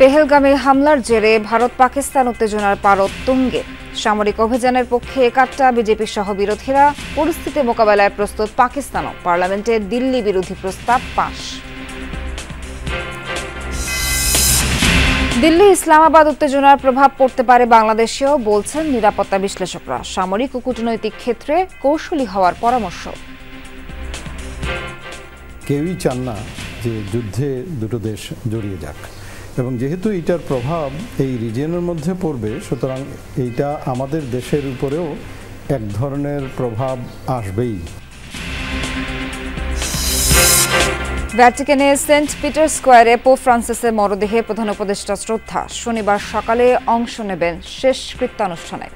পেহেলগামে হামলার জেরে ভারত পাকিস্তান উত্তেজনার পারদ তুঙ্গে। সামরিক অভিযানের পক্ষে একাট্টা বিজেপি সহ বিরোধীরা। পরিস্থিতি মোকাবেলায় প্রস্তুত পাকিস্তানও। পার্লামেন্টে দিল্লি বিরোধী প্রস্তাব পাস। দিল্লি ইসলামাবাদ উত্তেজনার প্রভাব পড়তে পারে বাংলাদেশেও, বলছেন নিরাপত্তা বিশ্লেষকরা। সামরিক ও কূটনৈতিক ক্ষেত্রে কৌশলী হওয়ার পরামর্শ। কেউই চান না যে যুদ্ধে দুটো দেশ জড়িয়ে যাক, এবং যেহেতু এটার প্রভাব এই রিজিয়নের মধ্যে পড়বে, সুতরাং এইটা আমাদের দেশের উপরেও এক ধরনের প্রভাব আসবেই। ভ্যাটিকানে সেন্ট পিটার স্কোয়ারে পোপ ফ্রান্সিসের মরদেহে প্রধান উপদেষ্টা শ্রদ্ধা। শনিবার সকালে অংশ নেবেন শেষ কৃত্যানুষ্ঠানে।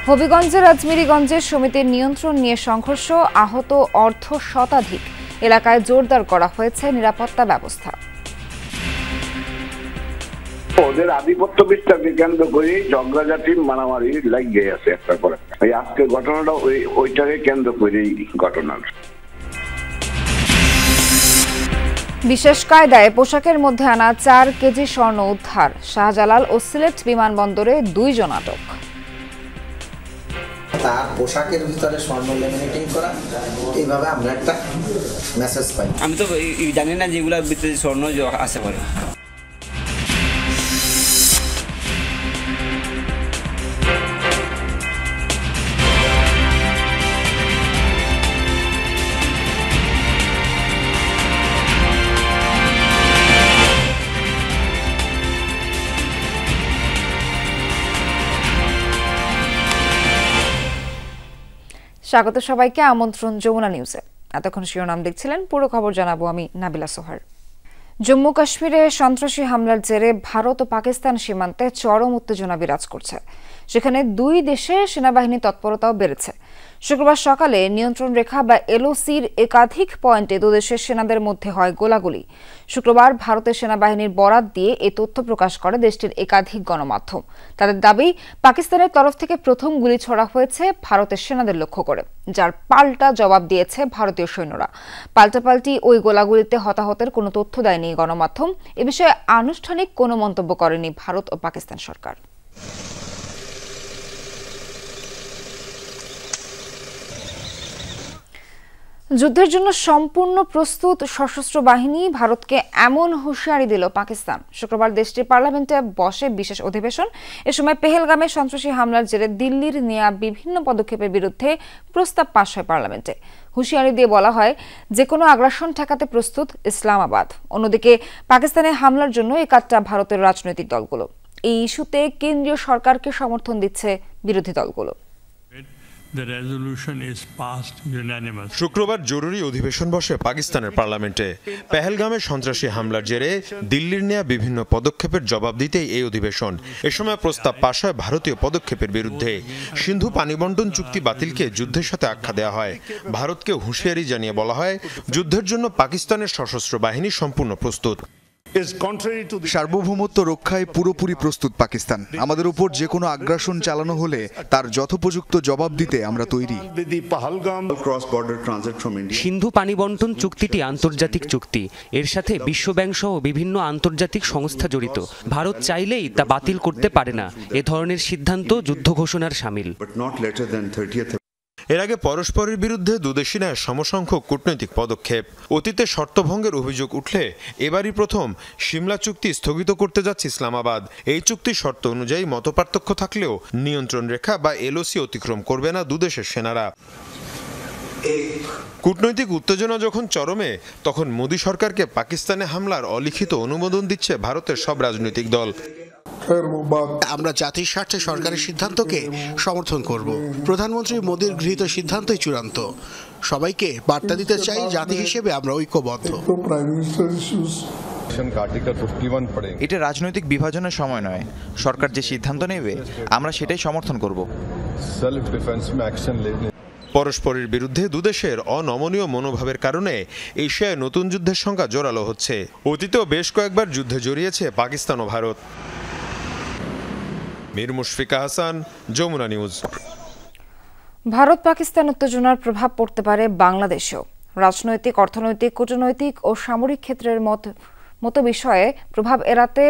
হবিগঞ্জের আজমিরিগঞ্জে সমিতির নিয়ন্ত্রণ নিয়ে সংঘর্ষ, আহত অর্ধ শতাধিক। এলাকায় জোরদার করা হয়েছে নিরাপত্তা ব্যবস্থা। ওদের আধিপত্য বিস্তারকে কেন্দ্র করে ঝগড়াঝাটি মারামারি লাগিয়ে আছে একটা পর একটা। এই আজকের ঘটনাটা ওইটাকে কেন্দ্র করেই ঘটনার। বিশেষ কায়দায় পোশাকের মধ্যে আনা 4 কেজি স্বর্ণ উদ্ধার। শাহজালাল ও সিলেট বিমানবন্দরে 2 জন আটক। তার পোশাকের ভিতরে স্বর্ণ লেমিনেটিং করা, এইভাবে আমরা একটা মেসেজ পাই। আমি তো জানি না যেগুলোর ভিতরে স্বর্ণ আছে বলে। স্বাগত সবাইকে, আমন্ত্রণ যমুনা নিউজে। এতক্ষণ শিরোনাম দেখছিলেন, পুরো খবর জানাবো আমি নাবিলা সোহার। জম্মু কাশ্মীরে সন্ত্রাসী হামলার জেরে ভারত ও পাকিস্তান সীমান্তে চরম উত্তেজনা বিরাজ করছে। সেখানে 2 দেশের সেনাবাহিনী তৎপরতাও বেড়েছে। শুক্রবার সকালে নিয়ন্ত্রণ রেখা বা এলওসির একাধিক পয়েন্টে 2 দেশের সেনাদের মধ্যে হয় গোলাগুলি। শুক্রবার ভারতের সেনাবাহিনীর বরাত দিয়ে এই তথ্য প্রকাশ করে দেশটির একাধিক গণমাধ্যম। তাদের দাবি, পাকিস্তানের তরফ থেকে প্রথম গুলি ছোড়া হয়েছে ভারতের সেনাদের লক্ষ্য করে, যার পাল্টা জবাব দিয়েছে ভারতীয় সৈন্যরা। পাল্টাপাল্টি ওই গোলাগুলিতে হতাহতের কোনো তথ্য দেয়নি গণমাধ্যম। এ বিষয়ে আনুষ্ঠানিক কোনো মন্তব্য করেনি ভারত ও পাকিস্তান সরকার। যুদ্ধের জন্য সম্পূর্ণ প্রস্তুত সশস্ত্র বাহিনী, ভারতকে এমন হুঁশিয়ারি দিল পাকিস্তান। শুক্রবার দেশটির পার্লামেন্টে বসে বিশেষ অধিবেশন। এ সময় পেহেলগামে সন্ত্রাসী হামলার জেরে দিল্লির নেওয়া বিভিন্ন পদক্ষেপের বিরুদ্ধে প্রস্তাব পাশ হয় পার্লামেন্টে। হুঁশিয়ারি দিয়ে বলা হয়, যে কোনো আগ্রাসন ঠেকাতে প্রস্তুত ইসলামাবাদ। অন্যদিকে পাকিস্তানে হামলার জন্য একাট্টা ভারতের রাজনৈতিক দলগুলো। এই ইস্যুতে কেন্দ্রীয় সরকারকে সমর্থন দিচ্ছে বিরোধী দলগুলো। শুক্রবার জরুরি অধিবেশন বসে পাকিস্তানের পার্লামেন্টে। পেহেলগামে সন্ত্রাসী হামলার জেরে দিল্লির নেয়া বিভিন্ন পদক্ষেপের জবাব দিতেই এই অধিবেশন। এ সময় প্রস্তাব পাশ হয় ভারতীয় পদক্ষেপের বিরুদ্ধে। সিন্ধু পানি বন্টন চুক্তি বাতিলকে যুদ্ধের সাথে আখ্যা দেওয়া হয়। ভারতকে হুঁশিয়ারি জানিয়ে বলা হয়, যুদ্ধের জন্য পাকিস্তানের সশস্ত্র বাহিনী সম্পূর্ণ প্রস্তুত। সার্বভৌমত্ব রক্ষায় পুরোপুরি প্রস্তুত পাকিস্তান। আমাদের উপর যে কোনো আগ্রাসন চালানো হলে তার যথোপযুক্ত জবাব দিতে আমরা তৈরি। সিন্ধু পানি বন্টন চুক্তিটি আন্তর্জাতিক চুক্তি। এর সাথে বিশ্বব্যাংক সহ বিভিন্ন আন্তর্জাতিক সংস্থা জড়িত। ভারত চাইলেই তা বাতিল করতে পারে না। এ ধরনের সিদ্ধান্ত যুদ্ধ ঘোষণার শামিল। এর আগে পরস্পরের বিরুদ্ধে দুদেশই নেয় সমসংখ্যক কূটনৈতিক পদক্ষেপ। অতীতে শর্তভঙ্গের অভিযোগ উঠলে এবারই প্রথম সিমলা চুক্তি স্থগিত করতে যাচ্ছে ইসলামাবাদ। এই চুক্তির শর্ত অনুযায়ী মতপার্থক্য থাকলেও নিয়ন্ত্রণ রেখা বা এলওসি অতিক্রম করবে না দুদেশের সেনারা। কূটনৈতিক উত্তেজনা যখন চরমে, তখন মোদী সরকারকে পাকিস্তানে হামলার অলিখিত অনুমোদন দিচ্ছে ভারতের সব রাজনৈতিক দল। আমরা জাতির স্বার্থে সরকারের সিদ্ধান্তকে সমর্থন করব। প্রধানমন্ত্রী মোদীর গৃহীত সিদ্ধান্তই চূড়ান্ত। সবাইকে বার্তা দিতে চাই, জাতি হিসেবে আমরা ঐক্যবদ্ধ। এটা রাজনৈতিক বিভাজনের সময় নয়। সরকার যে সিদ্ধান্ত নেবে আমরা সেটাই সমর্থন করব। পরস্পরের বিরুদ্ধে দুদেশের অনমনীয় মনোভাবের কারণে এশিয়ায় নতুন যুদ্ধের সংখ্যা জোরালো হচ্ছে। অতীতেও বেশ কয়েকবার যুদ্ধে জড়িয়েছে পাকিস্তান ও ভারত। মীর মুশফিকা হাসান, যমুনা নিউজ। ভারত পাকিস্তান উত্তেজনার প্রভাব পড়তে পারে বাংলাদেশেও। রাজনৈতিক, অর্থনৈতিক, কূটনৈতিক ও সামরিক ক্ষেত্রের মতো বিষয়ে প্রভাব এড়াতে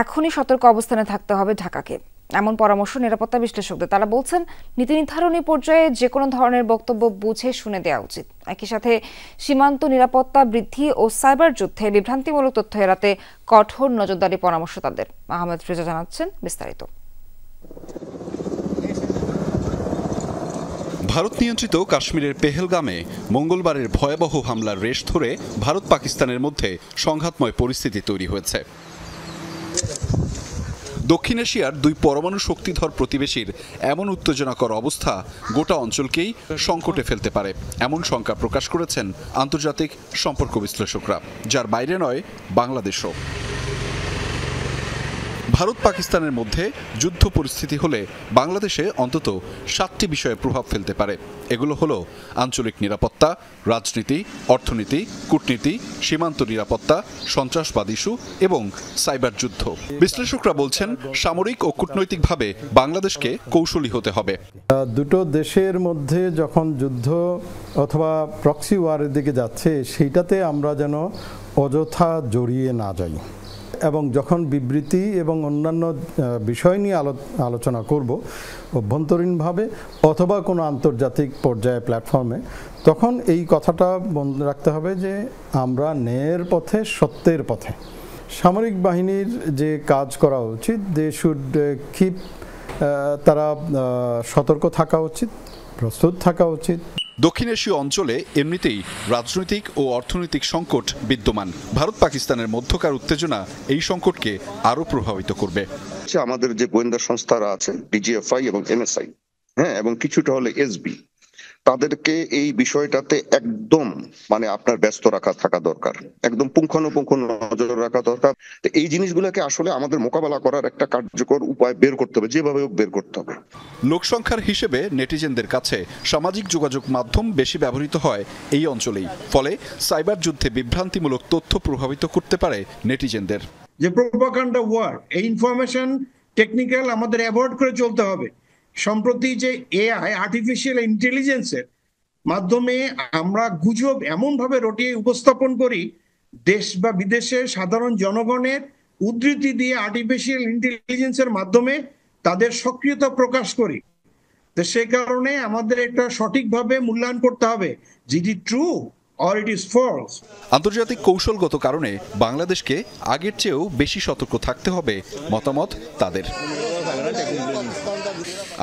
এখনই সতর্ক অবস্থানে থাকতে হবে ঢাকাকে, এমন পরামর্শ নিরাপত্তা বিশ্লেষকদের। তারা বলছেন, নীতি নির্ধারণী পর্যায়ে যে কোনো ধরনের বক্তব্য বুঝে শুনে দেওয়া উচিত। একই সাথে সীমান্ত নিরাপত্তা বৃদ্ধি ও সাইবার যুদ্ধে বিভ্রান্তিমূলক তথ্য এড়াতে কঠোর নজরদারি পরামর্শ তাদের। আহমেদ রেজা জানাচ্ছেন বিস্তারিত। ভারত নিয়ন্ত্রিত কাশ্মীরের পেহেলগামে মঙ্গলবারের ভয়াবহ হামলার রেশ ধরে ভারত পাকিস্তানের মধ্যে সংঘাতময় পরিস্থিতি তৈরি হয়েছে। দক্ষিণ এশিয়ার দুই পরমাণু শক্তিধর প্রতিবেশীর এমন উত্তেজনাকর অবস্থা গোটা অঞ্চলকেই সংকটে ফেলতে পারে, এমন শঙ্কা প্রকাশ করেছেন আন্তর্জাতিক সম্পর্ক বিশ্লেষকরা, যার বাইরে নয় বাংলাদেশও। ভারত পাকিস্তানের মধ্যে যুদ্ধ পরিস্থিতি হলে বাংলাদেশে অন্তত 7টি বিষয়ে প্রভাব ফেলতে পারে। এগুলো হলো আঞ্চলিক নিরাপত্তা, রাজনীতি, অর্থনীতি, কূটনীতি, সীমান্ত নিরাপত্তা, সন্ত্রাসবাদ ইস্যু এবং সাইবার যুদ্ধ। বিশ্লেষকরা বলছেন, সামরিক ও কূটনৈতিকভাবে বাংলাদেশকে কৌশলী হতে হবে। দুটো দেশের মধ্যে যখন যুদ্ধ অথবা প্রক্সি ওয়ারের দিকে যাচ্ছে, সেইটাতে আমরা যেন অযথা জড়িয়ে না যাই, এবং যখন বিবৃতি এবং অন্যান্য বিষয় নিয়ে আলোচনা করব অভ্যন্তরীণভাবে অথবা কোনো আন্তর্জাতিক পর্যায়ে প্ল্যাটফর্মে, তখন এই কথাটা মনে রাখতে হবে যে আমরা ন্যায়ের পথে, সত্যের পথে। সামরিক বাহিনীর যে কাজ করা উচিত, দে শুড কিপ, তারা সতর্ক থাকা উচিত, প্রস্তুত থাকা উচিত। দক্ষিণ এশীয় অঞ্চলে এমনিতেই রাজনৈতিক ও অর্থনৈতিক সংকট বিদ্যমান। ভারত পাকিস্তানের মধ্যকার উত্তেজনা এই সংকটকে আরো প্রভাবিত করবে। আমাদের যে গোয়েন্দা সংস্থারা আছে, ডিজিএফআই এবং এনএসআই, হ্যাঁ, এবং কিছুটা হলে এসবি, তাদেরকে এই বিষয়টাতে একদম আপনার ব্যস্ত থাকা দরকার, একদম পুঙ্খানুপুঙ্খ নজর রাখা দরকার। এই জিনিসগুলোকে আসলে আমাদের মোকাবেলা করার একটা কার্যকর উপায় বের করতে হবে, যেভাবে বের করতে হবে। লোকসংখ্যার হিসেবে নেটিজেনদের কাছে সামাজিক যোগাযোগ মাধ্যম বেশি ব্যবহৃত হয় এই অঞ্চলেই, ফলে সাইবার যুদ্ধে বিভ্রান্তিমূলক তথ্য প্রভাবিত করতে পারে নেটিজেনদের। যে প্রোপাগান্ডা ওয়ার, এই ইনফরমেশন টেকনিক্যাল আমাদের অ্যাভয়েড করে চলতে হবে। সম্প্রতি যে এআই, আর্টিফিশিয়াল ইন্টেলিজেন্সের মাধ্যমে আমরা গুজব এমন ভাবে রটিয়ে উপস্থাপন করি, দেশ বা বিদেশের সাধারণ জনগণের উদ্ধৃতি দিয়ে আর্টিফিশিয়াল ইন্টেলিজেন্সের মাধ্যমে তাদের সক্রিয়তা প্রকাশ করি। তো সেই কারণে আমাদের একটা সঠিকভাবে মূল্যায়ন করতে হবে, it is true or it is false. আন্তর্জাতিক কৌশলগত কারণে বাংলাদেশকে আগের চেয়েও বেশি সতর্ক থাকতে হবে মতামত তাদের।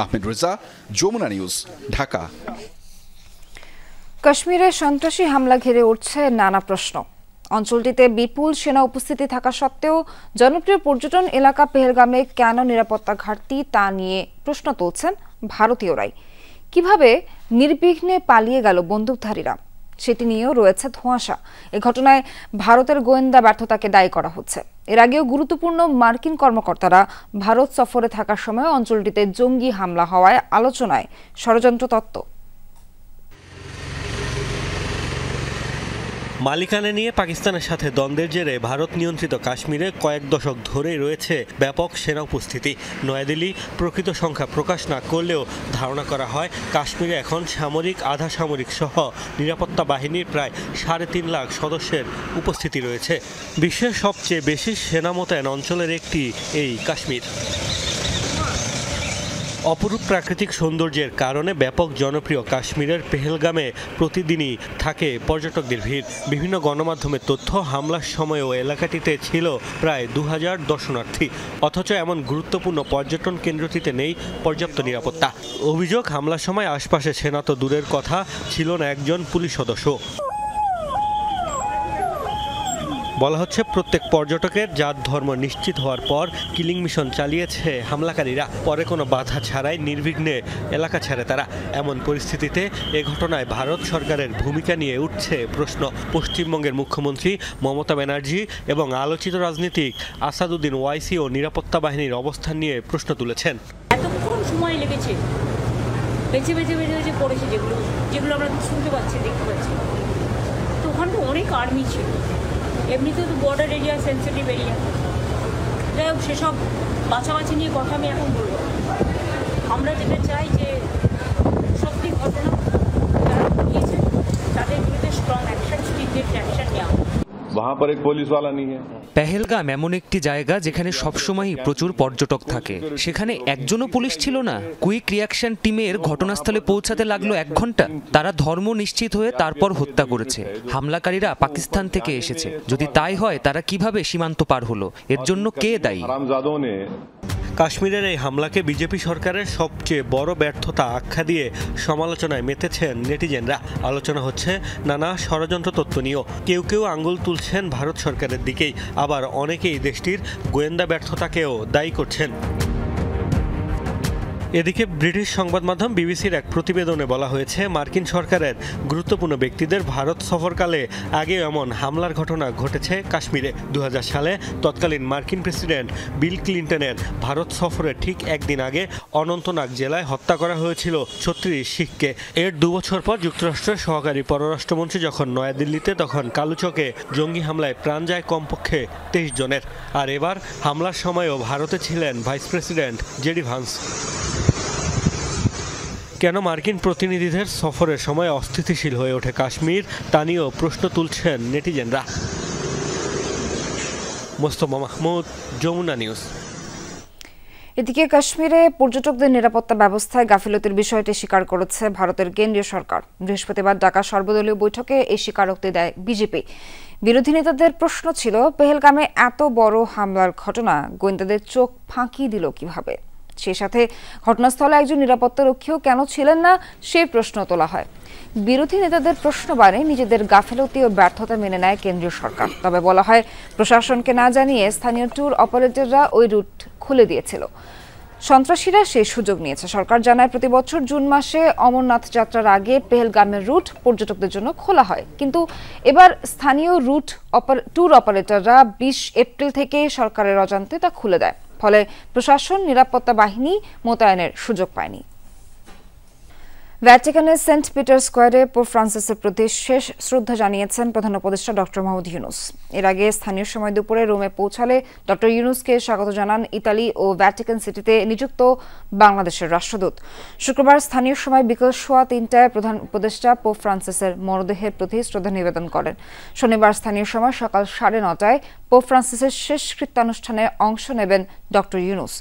আহমেদ রেজা, যমুনা নিউজ, ঢাকা। কাশ্মীরে সন্ত্রাসী হামলা ঘিরে উঠছে নানা প্রশ্ন। অঞ্চলটিতে বিপুল সেনা উপস্থিতি থাকা সত্ত্বেও জনপ্রিয় পর্যটন এলাকা পেহেলগামে কেন নিরাপত্তা ঘাটতি, তা নিয়ে প্রশ্ন তুলছেন ভারতীয়রাই। কিভাবে নির্বিঘ্নে পালিয়ে গেল বন্দুকধারীরা, সেটি নিয়েও রয়েছে ধোঁয়াশা। এ ঘটনায় ভারতের গোয়েন্দা ব্যর্থতাকে দায়ী করা হচ্ছে। এর আগেও গুরুত্বপূর্ণ মার্কিন কর্মকর্তারা ভারত সফরে থাকার সময় অঞ্চলটিতে জঙ্গি হামলা হওয়ায় আলোচনায় ষড়যন্ত্র তত্ত্ব। মালিকানা নিয়ে পাকিস্তানের সাথে দ্বন্দ্বের জেরে ভারত নিয়ন্ত্রিত কাশ্মীরে কয়েক দশক ধরেই রয়েছে ব্যাপক সেনা উপস্থিতি। নয়াদিল্লি প্রকৃত সংখ্যা প্রকাশ না করলেও ধারণা করা হয় কাশ্মীরে এখন সামরিক, আধা সামরিক সহ নিরাপত্তা বাহিনীর প্রায় 3.5 লাখ সদস্যের উপস্থিতি রয়েছে। বিশ্বের সবচেয়ে বেশি সেনা মোতায়েন অঞ্চলের একটি এই কাশ্মীর। অপরূপ প্রাকৃতিক সৌন্দর্যের কারণে ব্যাপক জনপ্রিয় কাশ্মীরের পেহেলগামে প্রতিদিনই থাকে পর্যটকদের ভিড়। বিভিন্ন গণমাধ্যমের তথ্য, হামলার সময়ও এলাকাটিতে ছিল প্রায় 2000 দর্শনার্থী। অথচ এমন গুরুত্বপূর্ণ পর্যটন কেন্দ্রটিতে নেই পর্যাপ্ত নিরাপত্তা। অভিযোগ, হামলার সময় আশপাশে সেনা তো দূরের কথা, ছিল না একজন পুলিশ সদস্য। বলা হচ্ছে প্রত্যেক পর্যটকের জাত ধর্ম নিশ্চিত হওয়ার পর কিলিং মিশন চালিয়েছে হামলাকারীরা। পরে কোনো বাধা ছাড়াই নির্বিঘ্নে এলাকা ছাড়ে তারা। এমন পরিস্থিতিতে এ ঘটনায় ভারত সরকারের ভূমিকা নিয়ে উঠছে প্রশ্ন। পশ্চিমবঙ্গের মুখ্যমন্ত্রী মমতা ব্যানার্জি এবং আলোচিত রাজনীতিক আসাদুদ্দিন ওয়াইসি ও নিরাপত্তা বাহিনীর অবস্থান নিয়ে প্রশ্ন তুলেছেন। এতক্ষণ সময় লেগেছে, বেঁচে বেঁচে বেঁচে বেঁচে পড়েছে, যেগুলো আমরা শুনতে পাচ্ছি, দেখতে পাচ্ছি। তো ওখানে তো অনেক আর্মি ছিল, এমনিতেও তো বর্ডার এরিয়া, সেন্সিটিভ এরিয়া। যাই হোক, সেসব বাছাবাছি নিয়ে কথা আমি এখন বলবো। আমরা যেটা চাই যে সত্যি ঘটনা যারা ঘটিয়েছে তাদের বিরুদ্ধে স্ট্রং অ্যাকশন, স্ট্রিক্ট অ্যাকশন নেওয়া। वहाँ पर एक पुलिस वाला नहीं है। পেহেলগাম এমন একটি জায়গা যেখানে সবসময়ই প্রচুর পর্যটক থাকে, সেখানে একজনও পুলিশ ছিল না। কুইক রিয়াকশন টিমের ঘটনাস্থলে পৌঁছাতে লাগলো 1 ঘন্টা। তারা ধর্ম নিশ্চিত হয়ে তারপর হত্যা করেছে। হামলাকারীরা পাকিস্তান থেকে এসেছে। যদি তাই হয় তারা কিভাবে সীমান্ত পার হলো, এর জন্য কে দায়ী? কাশ্মীরের এই হামলাকে বিজেপি সরকারের সবচেয়ে বড় ব্যর্থতা আখ্যা দিয়ে সমালোচনায় মেতেছেন নেটিজেনরা। আলোচনা হচ্ছে নানা ষড়যন্ত্র তত্ত্ব নিয়েও। কেউ কেউ আঙ্গুল তুলছেন ভারত সরকারের দিকেই, আবার অনেকেই দেশটির গোয়েন্দা ব্যর্থতাকেও দায়ী করছেন। এদিকে ব্রিটিশ সংবাদ মাধ্যম বিবিসির এক প্রতিবেদনে বলা হয়েছে, মার্কিন সরকারের গুরুত্বপূর্ণ ব্যক্তিদের ভারত সফরকালে আগেও এমন হামলার ঘটনা ঘটেছে কাশ্মীরে। 2000 সালে তৎকালীন মার্কিন প্রেসিডেন্ট বিল ক্লিন্টনের ভারত সফরের ঠিক একদিন আগে অনন্তনাগ জেলায় হত্যা করা হয়েছিল 36 শিখকে। এর 2 বছর পর যুক্তরাষ্ট্রের সহকারী পররাষ্ট্রমন্ত্রী যখন নয়াদিল্লিতে, তখন কালুচকে জঙ্গি হামলায় প্রাণ যায় কমপক্ষে 23 জনের। আর এবার হামলার সময়ও ভারতে ছিলেন ভাইস প্রেসিডেন্ট জেডি ভান্স। কেন মার্কিন প্রতিনিধিদের সফরের সময় অস্থিতিশীল হয়ে ওঠে কাশ্মীর, তা নিয়েও প্রশ্ন তুলছেন নেটিজেনরা। মোস্তফা মাহমুদ, যমুনা নিউজ। এদিকে কাশ্মীরে পর্যটকদের নিরাপত্তা ব্যবস্থায় গাফিলতির বিষয়টি স্বীকার করেছে ভারতের কেন্দ্রীয় সরকার। বৃহস্পতিবার ডাকা সর্বদলীয় বৈঠকে এই স্বীকারোক্তি দেয় বিজেপি। বিরোধী নেতাদের প্রশ্ন ছিল, পেহেলগামে এত বড় হামলার ঘটনা গোয়েন্দাদের চোখ ফাঁকি দিল কিভাবে? সেই সাথে ঘটনাস্থলে একজন নিরাপত্তারক্ষীও কেন ছিলেন না, সেই প্রশ্ন তোলা হয়। বিরোধী নেতাদের প্রশ্নবারে নিজেদের গাফিলতি ও ব্যর্থতা মেনে নেয় কেন্দ্রীয় সরকার। তবে বলা হয়, প্রশাসনকে না জানিয়ে স্থানীয় ট্যুর অপারেটররা ওই রুট খুলে দিয়েছিল। সন্ত্রাসীরা সেই সুযোগ নিয়েছে। সরকার জানায়, প্রতি বছর জুন মাসে অমরনাথ যাত্রার আগে পেহেলগামের রুট পর্যটকদের জন্য খোলা হয়, কিন্তু এবার স্থানীয় ট্যুর অপারেটররা 20 এপ্রিল থেকে সরকারের অজান্তে তা খুলে দেয়। ফলে প্রশাসন নিরাপত্তা বাহিনী মোতায়েনের সুযোগ পায়নি। ভ্যাটিকানের সেন্ট পিটার স্কোয়ারে পোপ ফ্রান্সিসের প্রতি শেষ শ্রদ্ধা জানিয়েছেন প্রধান উপদেষ্টা ডক্টর মাহমুদ ইউনূস। এর আগে স্থানীয় সময় দুপুরে রোমে পৌঁছালে ডক্টর ইউনূসকে স্বাগত জানান ইতালি ও ভ্যাটিকান সিটিতে নিযুক্ত বাংলাদেশের রাষ্ট্রদূত। শুক্রবার স্থানীয় সময় বিকেল 3:15টায় প্রধান উপদেষ্টা পোপ ফ্রান্সিসের মরদেহের প্রতি শ্রদ্ধা নিবেদন করেন। শনিবার স্থানীয় সময় সকাল 9:30টায় পোপ ফ্রান্সিসের শেষকৃত্যানুষ্ঠানে অংশ নেবেন ডক্টর ইউনূস।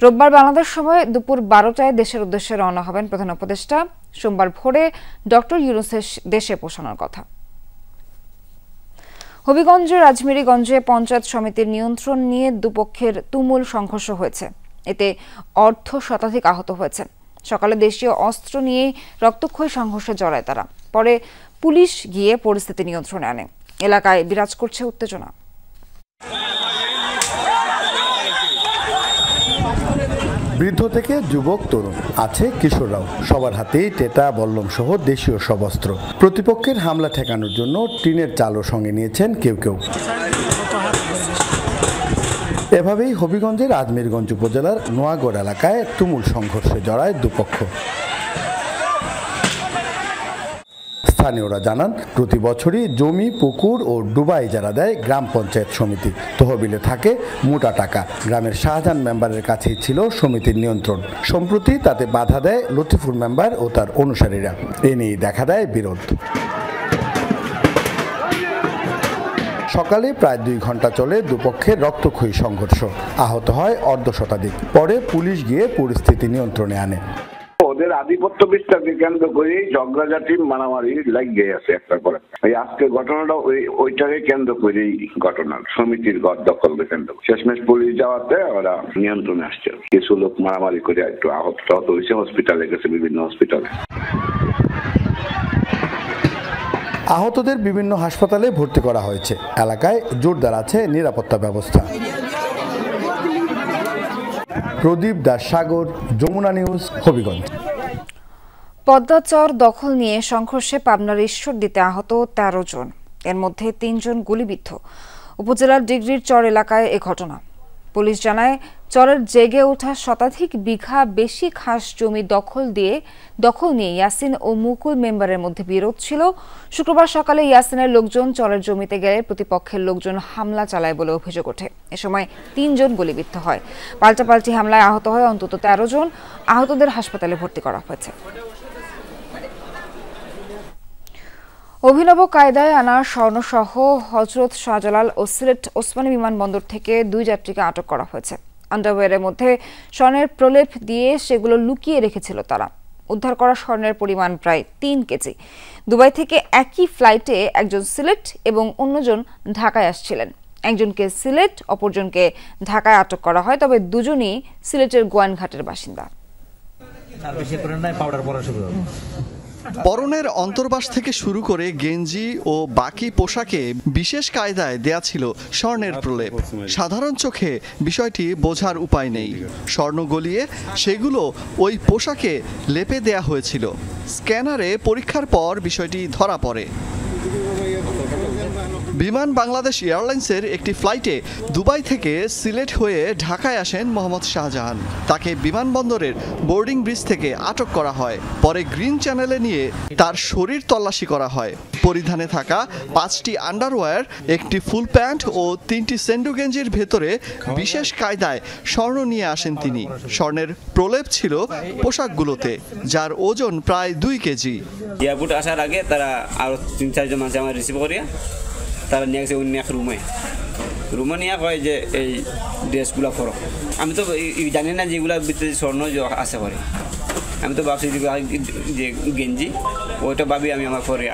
রোববার বাংলাদেশ সময় দুপুর 12টায় দেশের উদ্দেশ্যে রওনা হবেন প্রধান উপদেষ্টা। সোমবার ভোরে ডক্টর ইউনূসের দেশে পৌঁছানোর কথা। হবিগঞ্জের আজমেরীগঞ্জে পঞ্চায়েত সমিতির নিয়ন্ত্রণ নিয়ে দুপক্ষের তুমুল সংঘর্ষ হয়েছে। এতে অর্ধ শতাধিক আহত হয়েছেন। সকালে দেশীয় অস্ত্র নিয়ে রক্তক্ষয়ী সংঘর্ষে জড়ায় তারা। পরে পুলিশ গিয়ে পরিস্থিতি নিয়ন্ত্রণে আনে। এলাকায় বিরাজ করছে উত্তেজনা। বৃদ্ধ থেকে যুবক তরুণ, আছে কিশোররাও। সবার হাতেই টেটা, বল্লম সহ দেশীয় সব অস্ত্র। প্রতিপক্ষের হামলা ঠেকানোর জন্য টিনের চালও সঙ্গে নিয়েছেন কেউ কেউ। এভাবেই হবিগঞ্জের আজমেরগঞ্জ উপজেলার নোয়াগড় এলাকায় তুমুল সংঘর্ষে জড়ায় দুপক্ষ। স্থানীয়রা জানান, প্রতি বছরই জমি, পুকুর ও ডুবা ইজারা দেয় গ্রাম পঞ্চায়েত সমিতি। তহবিলে থাকে মোটা টাকা। গ্রামের শাহজাহান মেম্বারের কাছেই ছিল সমিতির নিয়ন্ত্রণ। সম্প্রতি তাতে বাধা দেয় লতিফুর মেম্বার ও তার অনুসারীরা। এ নিয়েই দেখা দেয় বিরোধ। সকালে প্রায় 2 ঘন্টা চলে দুপক্ষের রক্তক্ষয়ী সংঘর্ষ। আহত হয় অর্ধ শতাধিক। পরে পুলিশ গিয়ে পরিস্থিতি নিয়ন্ত্রণে আনে। ওদের আধিপত্য বিস্তারকে কেন্দ্র করে ঝগড়াঝাটি মারামারি লাগিয়ে আছে একটার পর একটা। এই আজকের ঘটনাটা ওইটাকে কেন্দ্র করেই ঘটনা, সমিতির ঘর দখলকে কেন্দ্র। শেষমেশ পুলিশ যাওয়াতে ওরা নিয়ন্ত্রণে আসছে। কিছু লোক মারামারি করে একটু আহত হয়েছে, হসপিটালে গেছে, বিভিন্ন হসপিটালে। আহতদের বিভিন্ন হাসপাতালে ভর্তি করা হয়েছে। এলাকায় জোরদার আছে নিরাপত্তা ব্যবস্থা। প্রদীপ দাস সাগর, যমুনা নিউজ, হবিগঞ্জ। পদ্মাচর দখল নিয়ে সংঘর্ষে পাবনার ঈশ্বরদীতে আহত 13 জন। এর মধ্যে 3 জন গুলিবিদ্ধ। উপজেলার ডিগ্রির চর এলাকায় এ ঘটনা। পুলিশ জানায় চরের জেগে ওঠা শতাধিক বিঘা বেশি খাস জমি দখল নিয়ে ইয়াসিন ও মুকুল মেম্বারের মধ্যে বিরোধ ছিল। শুক্রবার সকালে ইয়াসিনের লোকজন চরের জমিতে গেলে প্রতিপক্ষের লোকজন হামলা চালায় বলে অভিযোগ ওঠে। এ সময় ৩ জন গুলিবিদ্ধ হয়। পাল্টাপাল্টি হামলায় আহত হয় অন্তত ১৩ জন। আহতদের হাসপাতালে ভর্তি করা হয়েছে। অভিনব কায়দায় আনা স্বর্ণসহ হযরত শাহজালাল ও সিলেট ওসমানী বিমানবন্দর থেকে 2 যাত্রীকে আটক করা হয়েছে। আন্ডারওয়্যারের মধ্যে স্বর্ণের প্রলেপ দিয়ে সেগুলো লুকিয়ে রেখেছিল তারা। উদ্ধার করা স্বর্ণের পরিমাণ প্রায় 3 কেজি। দুবাই থেকে একই ফ্লাইটে একজন সিলেট এবং অন্যজন ঢাকায় আসছিলেন। একজনকে সিলেট, অপরজনকে ঢাকায় আটক করা হয়, তবে দুজনই সিলেটের গোয়াইনঘাটের বাসিন্দা। পরনের অন্তর্বাস থেকে শুরু করে গেঞ্জি ও বাকি পোশাকে বিশেষ কায়দায় দেয়া ছিল স্বর্ণের প্রলেপ। সাধারণ চোখে বিষয়টি বোঝার উপায় নেই। স্বর্ণ গলিয়ে সেগুলো ওই পোশাকে লেপে দেয়া হয়েছিল। স্ক্যানারে পরীক্ষার পর বিষয়টি ধরা পড়ে। বিমান বাংলাদেশ এয়ারলাইন্সের একটি ফ্লাইটে দুবাই থেকে সিলেট হয়ে ঢাকায় আসেন মোহাম্মদ শাহজাহান। তাকে বিমানবন্দরের বোর্ডিং ব্রিজ থেকে আটক করা হয়। পরে গ্রিন চ্যানেলে নিয়ে তার শরীর তল্লাশি করা হয়। পরিধানে থাকা 5টি আন্ডারওয়্যার, একটি ফুল প্যান্ট ও 3টি সেন্ডো গেঞ্জির ভেতরে বিশেষ কায়দায় স্বর্ণ নিয়ে আসেন তিনি। স্বর্ণের প্রলেপ ছিল পোশাকগুলোতে, যার ওজন প্রায় 2 কেজি। এয়ারপোর্ট আসার আগে তারা আরো 3-4 জন মানুষ আমার রিসিভ করিয়া তারা নিয়ে গেছে অন্য এক রুমে নিয়ে কয় যে এই ড্রেসগুলো পরো। আমি তো জানি না যেগুলো ভিতরে স্বর্ণ আছে করে। আমি তো ভাবছি যে গেঞ্জি ওইটা ভাবি আমি আমার পরে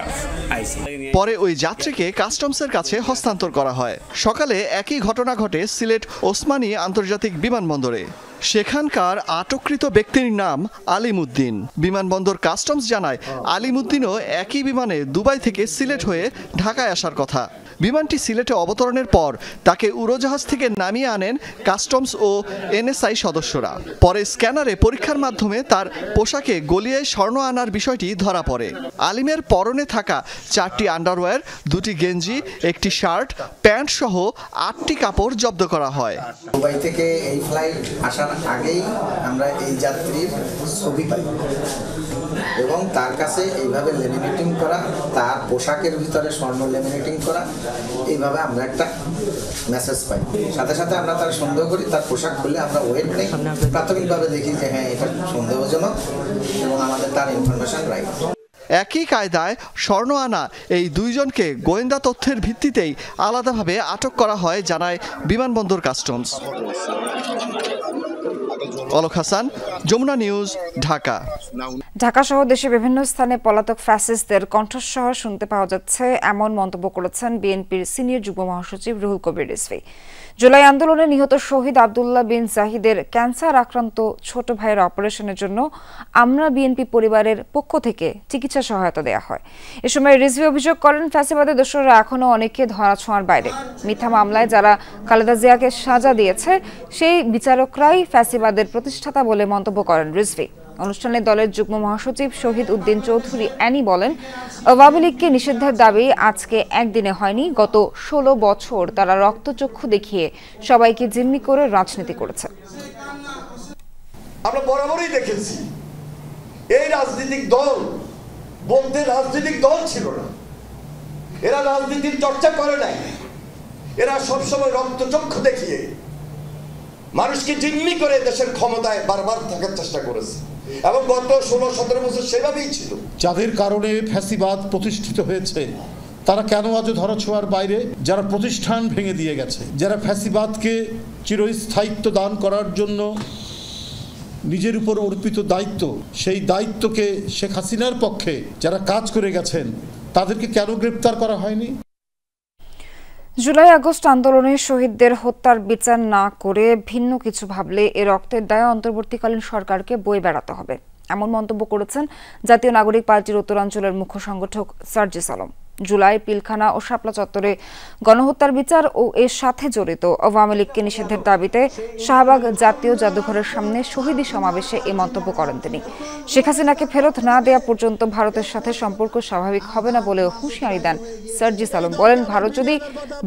আইছি। পরে ওই যাত্রীকে কাস্টমসের কাছে হস্তান্তর করা হয়। সকালে একই ঘটনা ঘটে সিলেট ওসমানী আন্তর্জাতিক বিমানবন্দরে। সেখানকার আটককৃত ব্যক্তির নাম আলিমউদ্দিন। বিমানবন্দর কাস্টমস জানায় আলিমউদ্দিনও একই বিমানে দুবাই থেকে সিলেট হয়ে ঢাকায় আসার কথা। বিমানটি সিলেটে অবতরণের পর তাকে উড়োজাহাজ থেকে নামিয়ে আনেন কাস্টমস ও এনএসআই সদস্যরা। পরে স্ক্যানারে পরীক্ষার মাধ্যমে তার পোশাকে গলিয়ে স্বর্ণ আনার বিষয়টি ধরা পড়ে। আলিমের পরনে থাকা 4টি আন্ডারওয়্যার, 2টি গেঞ্জি, একটি শার্ট, প্যান্ট সহ 8টি কাপড় জব্দ করা হয়। দুবাই থেকে এই ফ্লাইট আসার আগেই আমরা এই যাত্রীর ছবি পাই এবং তার কাছে এইভাবে লেমিনেটিং করা, তার পোশাকের ভিতরে স্বর্ণ লেমিনেটিং করা, এইভাবে আমরা একটা মেসেজ পাই। সাথে সাথে আমরা তার সন্দেহ করি, তার পোশাক খুলে আমরা ওয়েট নেই, প্রাথমিকভাবে দেখি যে হ্যাঁ এটা সন্দেহজনক এবং আমাদের তার ইনফরমেশন রাইট। একই কায়দায় স্বর্ণ আনা এই 2 জনকে গোয়েন্দা তথ্যের ভিত্তিতেই আলাদাভাবে আটক করা হয়, জানায় বিমানবন্দর কাস্টমস। অলক হাসান, যমুনা নিউজ, ঢাকা। ঢাকা সহ দেশের বিভিন্ন স্থানে পলাতক ফ্যাসিস্টদের কণ্ঠস্বর শুনতে পাওয়া যাচ্ছে, এমন মন্তব্য করেছেন বিএনপির সিনিয়র যুগ্ম মহাসচিব রুহুল কবির রিজভী। জুলাই আন্দোলনে নিহত শহীদ আব্দুল্লাহ বিন জাহিদের ক্যান্সার আক্রান্ত ছোট ভাইয়ের অপারেশনের জন্য আমরা বিএনপি পরিবারের পক্ষ থেকে চিকিৎসা সহায়তা দেওয়া হয়। এ সময় রিজভী অভিযোগ করেন, ফ্যাসিবাদের দোসররা এখনো অনেকে ধরাছোঁয়ার বাইরে। মিথ্যা মামলায় যারা খালেদা জিয়াকে সাজা দিয়েছে সেই বিচারকরাই ফ্যাসিবাদের প্রতিষ্ঠাতা বলে মন্তব্য করেন রিজভী। অনুষ্ঠানে দলের যুগ্ম মহাসচিব শহীদ উদ্দিন চৌধুরী অ্যানি বলেন, আওয়ামী লীগকে নিষিদ্ধের দাবি আজকে একদিনে হয়নি। গত 16 বছর তারা রক্তচক্ষু দেখিয়ে সবাইকে জিম্মি করে রাজনীতি করেছে। আমরা বরাবরই দেখেছি এই রাজনৈতিক দল বলতে রাজনৈতিক দল ছিল না, এরা রাজনীতির চর্চা করে নাই। এরা সবসময় রক্তচক্ষু দেখিয়ে মানুষকে জিম্মি করে দেশের ক্ষমতায় বারবার থাকার চেষ্টা করেছে এবং গত 16-17 বছর সেভাবেই ছিল। যাদের কারণে ফ্যাসিবাদ প্রতিষ্ঠিত হয়েছে তারা কেন আজও ধরাছোঁয়ার বাইরে? যারা প্রতিষ্ঠান ভেঙে দিয়ে গেছে, যারা ফ্যাসিবাদকে চিরস্থায়িত্ব দান করার জন্য নিজের উপর অর্পিত দায়িত্ব, সেই দায়িত্বকে শেখ হাসিনার পক্ষে যারা কাজ করে গেছেন তাদেরকে কেন গ্রেপ্তার করা হয়নি? জুলাই আগস্ট আন্দোলনে শহীদদের হত্যার বিচার না করে ভিন্ন কিছু ভাবলে এ রক্তের দায়ে অন্তর্বর্তীকালীন সরকারকে বয়ে বেড়াতে হবে, এমন মন্তব্য করেছেন জাতীয় নাগরিক পার্টির উত্তরাঞ্চলের মুখ্য সংগঠক সার্জিস আলম। জুলাই পিলখানা ও শাপলা চত্বরে গণহত্যার বিচার ও এর সাথে জড়িত আওয়ামী লীগকে নিষিদ্ধের দাবিতে শাহবাগ জাতীয় জাদুঘরের সামনে শহীদি সমাবেশে এই মন্তব্য করেন তিনি। শেখ হাসিনাকে ফেরত না দেওয়া পর্যন্ত ভারতের সাথে সম্পর্ক স্বাভাবিক হবে না বলেও হুঁশিয়ারি দেন সার্জিস আলম। বলেন, ভারত যদি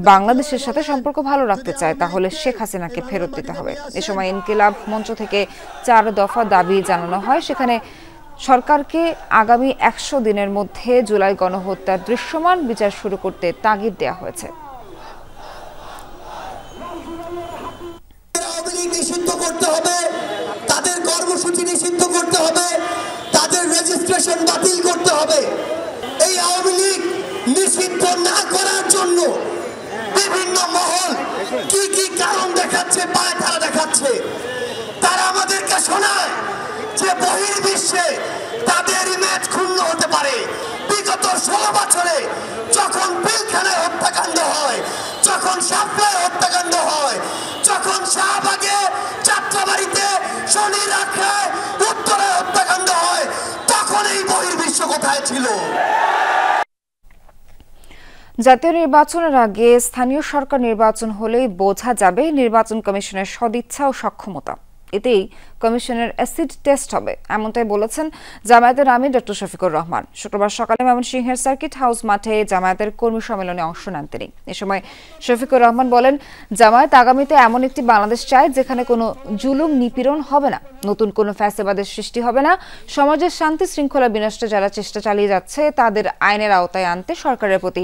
বাংলাদেশের সাথে সম্পর্ক ভালো রাখতে চায় তাহলে শেখ হাসিনাকে ফেরত দিতে হবে। এ সময় ইনকিলাব মঞ্চ থেকে 4 দফা দাবি জানানো হয়। সেখানে সরকারকে আগামী 100 দিনের মধ্যে জুলাই গণহত্যার দৃশ্যমান বিচার শুরু করতে তাগিদ দেওয়া হয়েছে। নিষিদ্ধ করতে হবে, তাদের কর্মসূচি নিষিদ্ধ করতে হবে, তাদের রেজিস্ট্রেশন বাতিল করতে হবে। এই আওয়ামী লীগ নিষিদ্ধ না করার জন্য বিভিন্ন মহল কি কি কারণ দেখাচ্ছে, পায়তারা দেখাচ্ছে। তারা আমাদেরকে শোনায় যে বহির্বিশ্বে তাদের ইমেজ ক্ষুণ্ণ হতে পারে। বিগত 16 বছরে যখন পিলখানায় হত্যাকাণ্ড হয়, যখন শাপলায় হত্যাকাণ্ড হয়, যখন শাহবাগে, যাত্রাবাড়িতে, শনির আখড়ায়, উত্তরে হত্যাকাণ্ড হয়, তখন এই বহির্বিশ্ব কোথায় ছিল? জাতীয় নির্বাচনের আগে স্থানীয় সরকার নির্বাচন হলেই বোঝা যাবে নির্বাচন কমিশনের সদিচ্ছা ও সক্ষমতা। এতেই কমিশনের অ্যাসিড টেস্ট হবে, এমনটাই বলেছেন জামায়াতের আমির ডক্টর শফিকুর রহমান। শুক্রবার সকালে ময়মনসিংহের সার্কিট হাউস মাঠে জামায়াতের কর্মী সম্মেলনে অংশ নেন তিনি। এ সময় শফিকুর রহমান বলেন, জামায়াত আগামীতে এমন একটি বাংলাদেশ চায় যেখানে কোনো জুলুম নিপীড়ন হবে না, নতুন কোনো ফ্যাসিবাদের সৃষ্টি হবে না, সমাজের শান্তি শৃঙ্খলা বিনষ্টে যারা চেষ্টা চালিয়ে যাচ্ছে তাদের আইনের আওতায় আনতে সরকারের প্রতি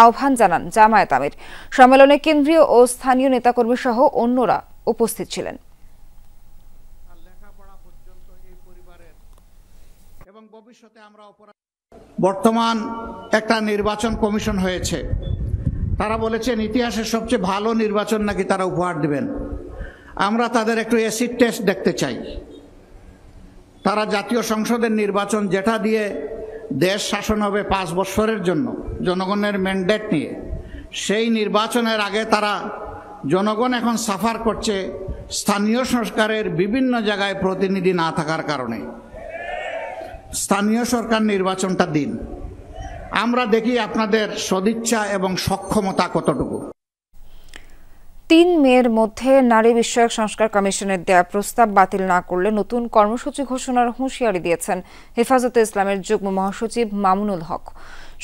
আহ্বান জানান জামায়াত আমির। সম্মেলনে কেন্দ্রীয় ও স্থানীয় নেতাকর্মী সহ অন্যরা উপস্থিত ছিলেন। বর্তমান একটা নির্বাচন কমিশন হয়েছে, তারা বলেছেন ইতিহাসের সবচেয়ে ভালো নির্বাচন নাকি তারা উপহার দিবেন। আমরা তাদের একটু অ্যাসিড টেস্ট দেখতে চাই। তারা জাতীয় সংসদের নির্বাচন যেটা দিয়ে দেশ শাসন হবে 5 বছরের জন্য জনগণের ম্যান্ডেট নিয়ে, সেই নির্বাচনের আগে তারা জনগণ এখন সাফার করছে স্থানীয় সরকারের বিভিন্ন জায়গায় প্রতিনিধি না থাকার কারণে। স্থানীয় সরকার নির্বাচনটা দিন, আমরা দেখি আপনাদের সদিচ্ছা এবং সক্ষমতা কতটুকু। 3 মের মধ্যে নারী বিষয়ক সংস্কার কমিশনের দেয়া প্রস্তাব বাতিল না করলে নতুন কর্মসূচি ঘোষণার হুঁশিয়ারি দিয়েছেন হেফাজতে ইসলামের যুগ্ম মহাসচিব মামুনুল হক।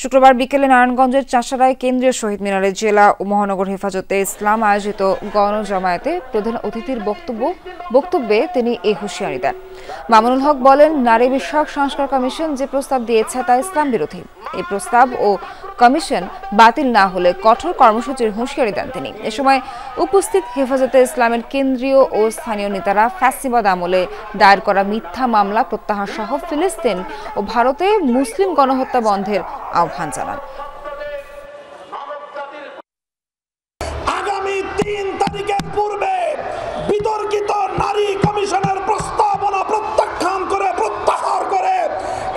শুক্রবার বিকেলে নারায়ণগঞ্জের চাষারায় কেন্দ্রীয় শহীদ মিনারে জেলা ও মহানগর হেফাজতে ইসলাম আয়োজিত গণজামায়াতে প্রধান অতিথির বক্তব্যে তিনি এই হুঁশিয়ারি দেন। মামুনুল হক বলেন, নারী বিষয়ক সংস্কার কমিশন যে প্রস্তাব দিয়েছে তা ইসলাম বিরোধী। এই প্রস্তাব ও কমিশন বাতিল না হলে কঠোর কর্মসূচির হুঁশিয়ারি দেন তিনি। এ সময় উপস্থিত হেফাজতে ইসলামের কেন্দ্রীয় ও স্থানীয় নেতারা ফ্যাসিবাদ আমলে দায়ের করা মিথ্যা মামলা প্রত্যাহার সহ ফিলিস্তিন ও ভারতে মুসলিম গণহত্যা বন্ধের আহ্বান জানান। আগামী 3 তারিখের পূর্বে বিতর্কিত নারী কমিশনের প্রস্তাবনা প্রত্যাখ্যান করে, প্রত্যাহার করে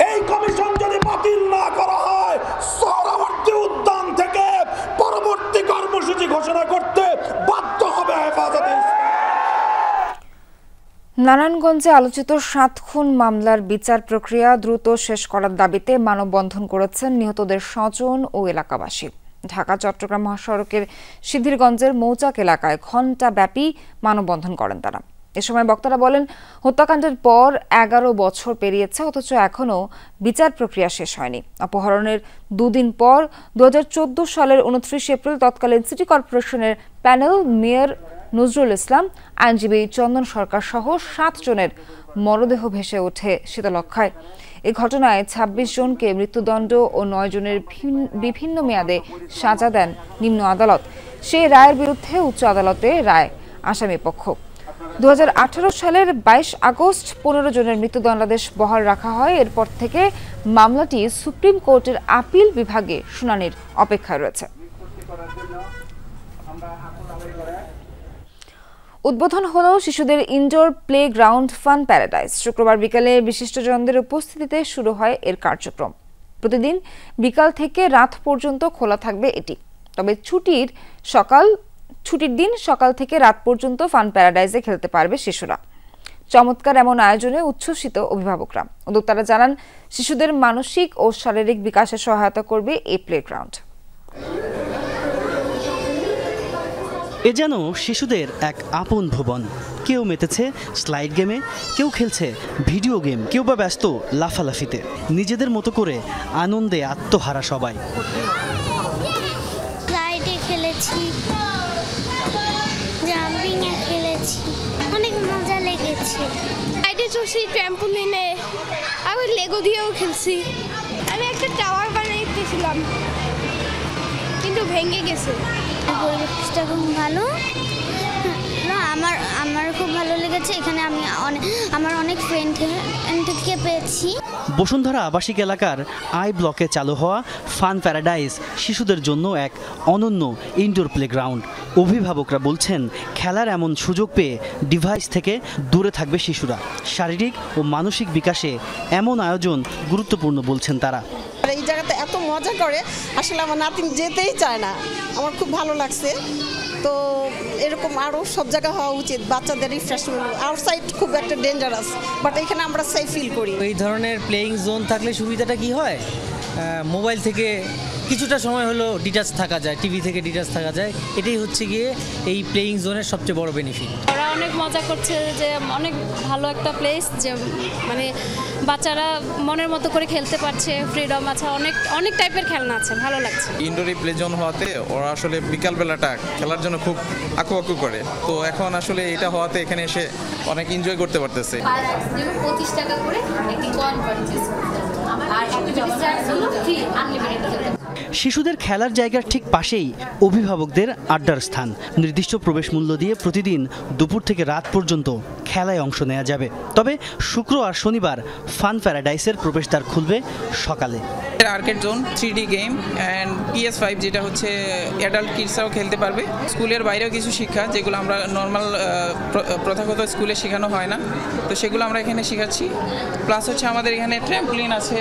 এই কমিশন যদি বাতিল না করা হয়, সোহরাওয়ার্দী উদ্যান থেকে পরবর্তী কর্মসূচি ঘোষণা করতে বাধ্য হবে হেফাজতে। নারায়ণগঞ্জে আলোচিত 7 খুন মামলার বিচার প্রক্রিয়া দ্রুত শেষ করার দাবিতে মানববন্ধন করেছেন নিহতদের স্বজন ও এলাকাবাসী। ঢাকা চট্টগ্রাম মহাসড়কের সিদ্ধিরগঞ্জের মৌচাক এলাকায় ঘণ্টাব্যাপী মানববন্ধন করেন তারা। এ সময় বক্তারা বলেন, হত্যাকাণ্ডের পর 11 বছর পেরিয়েছে, অথচ এখনও বিচার প্রক্রিয়া শেষ হয়নি। অপহরণের 2 দিন পর 2014 সালের 29 এপ্রিল তৎকালীন সিটি কর্পোরেশনের প্যানেল মেয়র নজরুল ইসলাম, আইনজীবী চন্দন সরকার সহ 7 জনের মরদেহ ভেসে ওঠে শীতলক্ষ্যায়। এই ঘটনায় 26 জনকে মৃত্যুদণ্ড ও 9 জনের বিভিন্ন মেয়াদে সাজা দেন নিম্ন আদালত। সেই রায়ের বিরুদ্ধে উচ্চ আদালতে রায় আসামিপক্ষ। 2018 সালের 22 আগস্ট 15 জনের মৃত্যুদণ্ডাদেশ বহাল রাখা হয়। এরপর থেকে মামলাটি সুপ্রিম কোর্টের আপিল বিভাগে শুনানির অপেক্ষায় রয়েছে। উদ্বোধন হলো শিশুদের indoor play ground fun paradise. শুক্রবার বিকালে বিশিষ্টজনদের উপস্থিতিতে শুরু হয় এর কার্যক্রম। প্রতিদিন বিকাল থেকে রাত পর্যন্ত খোলা থাকবে এটি। তবে ছুটির দিন সকাল থেকে রাত পর্যন্ত ফান প্যারাডাইসে খেলতে পারবে শিশুরা। চমৎকার এমন আয়োজনে উচ্ছ্বসিত অভিভাবকরা। উদ্যোক্তারা জানান, শিশুদের মানসিক ও শারীরিক বিকাশে সহায়তা করবে এই প্লেগ্রাউন্ড। এ যেন শিশুদের এক আপন ভুবন। কেউ মেতেছে স্লাইড গেমে, কেউ খেলছে ভিডিও গেম, কেউ বা ব্যস্ত লাফালাফিতে। নিজেদের মতো করে আনন্দে আত্মহারা সবাই। স্লাইডে খেলেছি, জাম্পিংয়ে খেলেছি, অনেক মজা লেগেছে। স্লাইডে চড়ছি, ট্র্যাম্পোলিনে, আবার লেগো দিয়েও খেলছি। আমি একটা টাওয়ার বানাইতেছিলাম কিন্তু ভেঙে গেছে। পরিবেশটা খুব ভালো, না আমার খুব ভালো লেগেছে। এখানে আমি আমার অনেক ফ্রেন্ডকে পেয়েছি। বসুন্ধরা আবাসিক এলাকার আই ব্লকে চালু হওয়া ফান প্যারাডাইস শিশুদের জন্য এক অনন্য ইনডোর প্লেগ্রাউন্ড। অভিভাবকরা বলছেন, খেলার এমন সুযোগ পেয়ে ডিভাইস থেকে দূরে থাকবে শিশুরা। শারীরিক ও মানসিক বিকাশে এমন আয়োজন গুরুত্বপূর্ণ বলছেন তারা। এই জায়গাতে এত মজা করে, আসলে আমার নাতিন যেতেই চায় না। আমার খুব ভালো লাগছে। তো এরকম আরও সব জায়গায় হওয়া উচিত। বাচ্চাদের রিফ্রেশমেন্ট, আউটসাইড খুব একটা ডেঞ্জারাস, বাট এখানে আমরা সেফ ফিল করি। এই ধরনের প্লেয়িং জোন থাকলে সুবিধাটা কি হয়, মোবাইল থেকে কিছুটা সময় হলো ডিটাচ থাকা যায়, টিভি থেকে ডিটাচ থাকা যায়। এটাই হচ্ছে গিয়ে এই প্লেয়িং জোনের সবচেয়ে বড় বেনিফিট। ওরা অনেক মজা করছে, যে অনেক ভালো একটা প্লেস, যে মানে বাচ্চারা মনের মতো করে খেলতে পারছে, ফ্রিডম আছে, অনেক টাইপের খেলনা আছে, ভালো লাগছে। ইনডোরে প্লে জোন হওয়াতে ওরা আসলে বিকালবেলাটা খেলার জন্য খুব আকু করে। তো এখন আসলে এটা হওয়াতে এখানে এসে অনেক এনজয় করতে পারতেছে। 25 টাকা করে একটি কয়েন পারচেজ আর অ্যাক্টিভিটি চার্জ হলো ফ্রি, আনলিমিটেড। শিশুদের খেলার জায়গার ঠিক পাশেই অভিভাবকদের আড্ডার স্থান। নির্দিষ্ট প্রবেশ মূল্য দিয়ে প্রতিদিন দুপুর থেকে রাত পর্যন্ত খেলায় অংশ নেওয়া যাবে। তবে শুক্র আর শনিবার ফান প্যারাডাইসের প্রবেশদ্বার খুলবে সকালে। Arcade zone, 3D game and PS5, যেটা হচ্ছে অ্যাডাল্ট কিডসরাও খেলতে পারবে। স্কুলের বাইরেও কিছু শিক্ষা, যেগুলো আমরা নর্মাল প্রথাগত স্কুলে শেখানো হয় না, তো সেগুলো আমরা এখানে শেখাচ্ছি। প্লাস হচ্ছে আমাদের এখানে ট্র্যাম্পলিন আছে,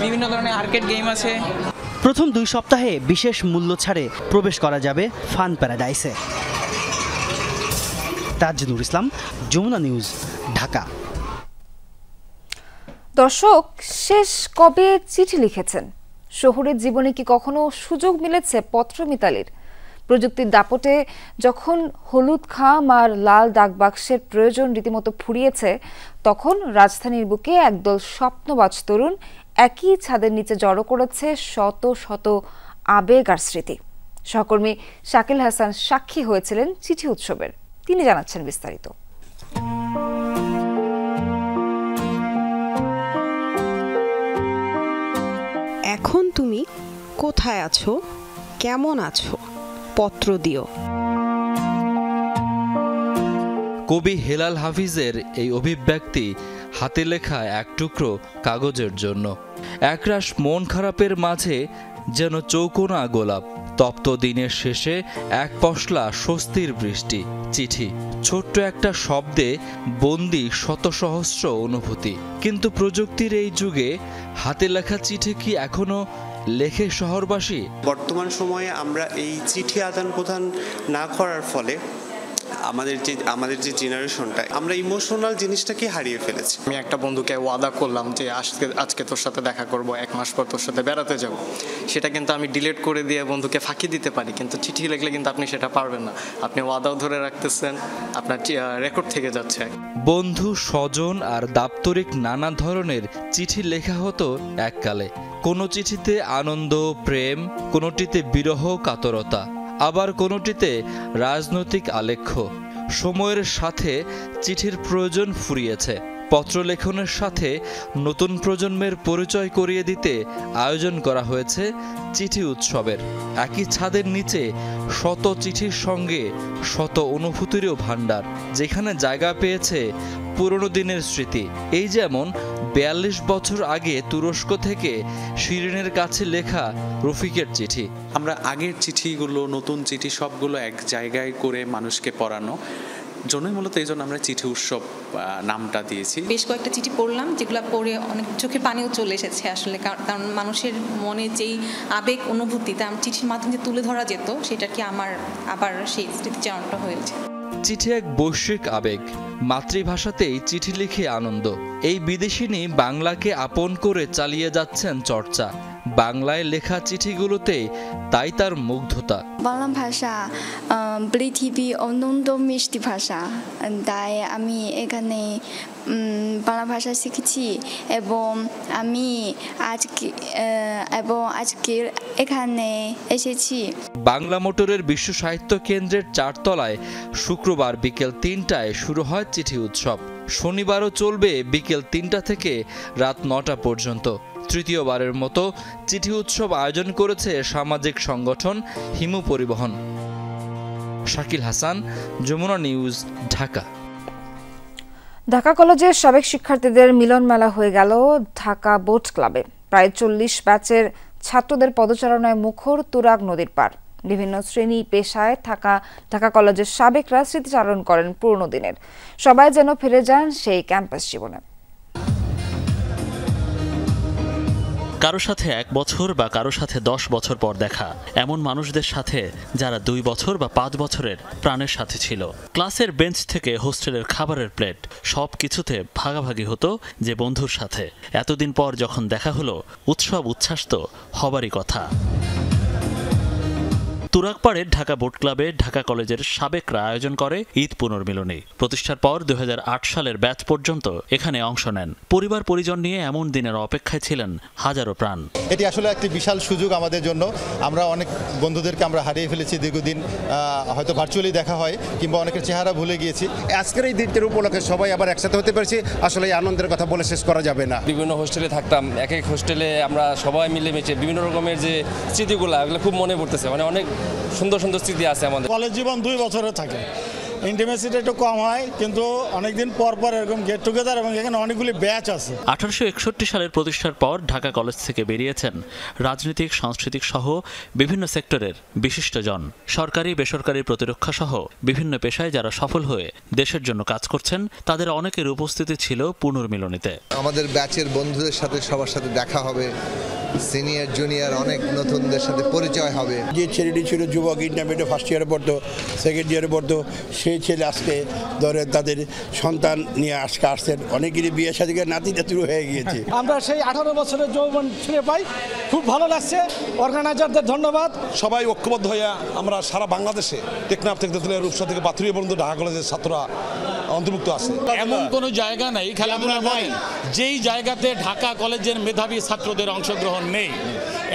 বিভিন্ন ধরনের আর্কেড গেম আছে। প্রথম 2 সপ্তাহে বিশেষ মূল্য ছাড়ে প্রবেশ করা যাবে ফান প্যারাডাইসে। তাজনুর ইসলাম, যমুনা নিউজ, ঢাকা। দর্শক, শেষ কবে চিঠি লিখেছেন? শহুরের জীবনে কি কখনো সুযোগ মিলেছে পত্র মিতালির? প্রযুক্তির দাপটে যখন হলুদ খাম আর লাল ডাকবাক্সের প্রয়োজন রীতিমতো ফুরিয়েছে, তখন রাজধানীর বুকে একদল স্বপ্নবাজ তরুণ একই ছাদের নিচে জড়ো করেছে শত শত আবেগ আর স্মৃতি। সহকর্মী শাকিল হাসান সাক্ষী হয়েছিলেন চিঠি উৎসবের। তিনি জানাচ্ছেন বিস্তারিত। এখন তুমি কোথায় আছো, কেমন আছো, পত্র দিও। কবি হেলাল হাফিজের এই অভিব্যক্তি হাতে লেখা এক টুকরো কাগজের জন্য। একরাশ মন খারাপের মাঝে যেন চৌকোনা গোলাপ, তপ্ত দিনের শেষে এক পশলা স্বস্তির বৃষ্টি। চিঠি, ছোট্ট একটা শব্দে বন্দি শত সহস্র অনুভূতি। কিন্তু প্রযুক্তির এই যুগে হাতে লেখা চিঠি কি এখনো লেখে শহরবাসী? বর্তমান সময়ে আমরা এই চিঠি আদান প্রদান না করার ফলে আমাদের যে জেনারেশনটা, আমরা ইমোশনাল জিনিসটাকে হারিয়ে ফেলেছি। আমি একটা বন্ধুকে ওয়াদা করলাম যে আজকে তোর সাথে দেখা করব, 1 মাস পর তোর সাথে বেড়াতে যাব। সেটা কিন্তু আমি ডিলিট করে দিয়ে বন্ধুকে ফাঁকি দিতে পারি, কিন্তু চিঠি লিখলে কিন্তু আপনি সেটা পারবেন না। আপনি ওয়াদাও ধরে রাখতেছেন, আপনার রেকর্ড থেকে যাচ্ছে। বন্ধু, স্বজন আর দাপ্তরিক নানা ধরনের চিঠি লেখা হতো এককালে। কোনো চিঠিতে আনন্দ, প্রেম, কোনোটিতে বিরহ, কাতরতা, আবার কোনোটিতে রাজনৈতিক আলেখ্য। সময়ের সাথে চিঠির প্রয়োজন ফুরিয়েছে। পত্রলেখনের সাথে নতুন প্রজন্মের পরিচয় করিয়ে দিতে আয়োজন করা হয়েছে চিঠি উৎসবের। একই ছাদের নিচে শত চিঠির সঙ্গে শত অনুভূতিরও ভাণ্ডার, যেখানে জায়গা পেয়েছে পুরনো দিনের স্মৃতি। এই যেমন 42 বছর আগে তুরস্ক থেকে শিরিনের কাছে লেখা রফিকের চিঠি। আমরা আগের চিঠিগুলো, নতুন চিঠি সবগুলো এক জায়গায় করে মানুষকে পড়ানো জন্যই মূলত এই জন্য আমরা চিঠি উৎসব নামটা দিয়েছি। বেশ কয়েকটা চিঠি পড়লাম, যেগুলো পড়ে অনেক চোখের পানিও চলে এসেছে আসলে। কারণ মানুষের মনে যেই আবেগ অনুভূতি তা চিঠির মাধ্যমে তুলে ধরা যেত, সেটা কি আমার আবার সেই স্মৃতিচারণটা হয়েছে। চিঠি এক বৈশ্বিক আবেগ, মাতৃভাষাতেই চিঠি লিখে আনন্দ। এই বিদেশিনী বাংলাকে আপন করে চালিয়ে যাচ্ছেন চর্চা। বাংলায় লেখা চিঠিগুলোতে তাই তার মুগ্ধতা। বাংলা ভাষা পৃথিবী অনন্ত মিষ্টি ভাষা, তাই আমি এখানে বাংলা ভাষা শিখেছি এবং আমি আজকে এখানে এসেছি। বাংলা মোটরের বিশ্ব সাহিত্য কেন্দ্রের 4 তলায় শুক্রবার বিকেল 3টায় শুরু হয় চিঠি উৎসব। শনিবারও চলবে বিকেল 3টা থেকে রাত 9টা পর্যন্ত। তৃতীয়বারের মতো চিঠি উৎসব আয়োজন করেছে সামাজিক সংগঠন হিমু পরিবহন। শাকিল হাসান, যমুনা নিউজ, ঢাকা। ঢাকা কলেজের সাবেক শিক্ষার্থীদের মিলন মেলা হয়ে গেল ঢাকা বোট ক্লাবে। প্রায় 40 ব্যাচের ছাত্রদের পদচারণায় মুখর তুরাগ নদীর পার। বিভিন্ন শ্রেণী পেশায় থাকা ঢাকা কলেজের সাবেকরা স্মৃতিচারণ করেন পুরনো দিনের। সবাই যেন ফিরে যান সেই ক্যাম্পাস জীবনে। কারো সাথে 1 বছর বা কারো সাথে 10 বছর পর দেখা, এমন মানুষদের সাথে যারা 2 বছর বা 5 বছরের প্রাণের সাথে ছিল। ক্লাসের বেঞ্চ থেকে হোস্টেলের খাবারের প্লেট, সব কিছুতে ভাগাভাগি হতো যে বন্ধুর সাথে। এতদিন পর যখন দেখা হলো, উৎসব উচ্ছ্বাস তো হবারই কথা। তুরাগপাড়ের ঢাকা বোট ক্লাবে ঢাকা কলেজের সাবেকরা আয়োজন করে ঈদ পুনর্মিলনী। প্রতিষ্ঠার পর 2008 সালের ব্যাচ পর্যন্ত এখানে অংশ নেন। পরিবার পরিজন নিয়ে এমন দিনের অপেক্ষায় ছিলেন হাজারো প্রাণ। এটি আসলে একটি বিশাল সুযোগ আমাদের জন্য। আমরা অনেক বন্ধুদেরকে আমরা হারিয়ে ফেলেছি দীর্ঘদিন, হয়তো ভার্চুয়ালি দেখা হয় কিংবা অনেকের চেহারা ভুলে গিয়েছি। আজকের এই দিনটির উপলক্ষে সবাই আবার একসাথে হতে পেরেছি। আসলে এই আনন্দের কথা বলে শেষ করা যাবে না। বিভিন্ন হোস্টেলে থাকতাম, এক এক হোস্টেলে আমরা সবাই মিলেমিশে বিভিন্ন রকমের যে স্মৃতিগুলো, এগুলো খুব মনে পড়তেছে। মানে অনেক সুন্দর সুন্দর স্মৃতি আছে আমাদের। কলেজ জীবন 2 বছরের থাকে, ইন্টিমেসিটা একটু কম হয়, কিন্তু অনেকদিন পর পর এরকম গেট টুগেদার এবং এখানে অনেকগুলি ব্যাচ আছে। 1861 সালের প্রতিষ্ঠার পর ঢাকা কলেজ থেকে বেরিয়েছেন রাজনৈতিক, সাংস্কৃতিক সহ বিভিন্ন সেক্টরের বিশিষ্টজন। সরকারি, বেসরকারি, প্রতিরক্ষা সহ বিভিন্ন পেশায় যারা সফল হয়ে দেশের জন্য কাজ করছেন, তাদের অনেকের উপস্থিতি ছিল পুনর্মিলনীতে। আমাদের ব্যাচের বন্ধুদের সাথে সবার সাথে দেখা হবে, সিনিয়র জুনিয়র অনেক নতুনদের সাথে পরিচয় হবে। যে ছেলেটি ছিল যুবক, ইন্টারমিডিয়েট ফার্স্ট ইয়ারে পড়তো, সেকেন্ড ইয়ারে পড়তো, সেই ছেলে আজকে ধরে তাদের সন্তান নিয়ে আজকে আসছেন। অনেকেরই বিয়ে শাদী নাতি নাতি হয়ে গিয়েছে। আমরা সেই 18 বছরের যৌবন ফিরে পাই, খুব ভালো লাগছে। অর্গানাইজারদের ধন্যবাদ। সবাই ঐক্যবদ্ধ হয়ে আমরা সারা বাংলাদেশে টেকনাফ থেকে তেতুলিয়া, রূপসা থেকে পাথুরিয়া পর্যন্ত ঢাকা কলেজের ছাত্ররা অন্তর্ভুক্ত আছে। এমন কোনো জায়গা নেই খেলাধুলা নাই যেই জায়গাতে ঢাকা কলেজের মেধাবী ছাত্রদের অংশগ্রহণ নেই।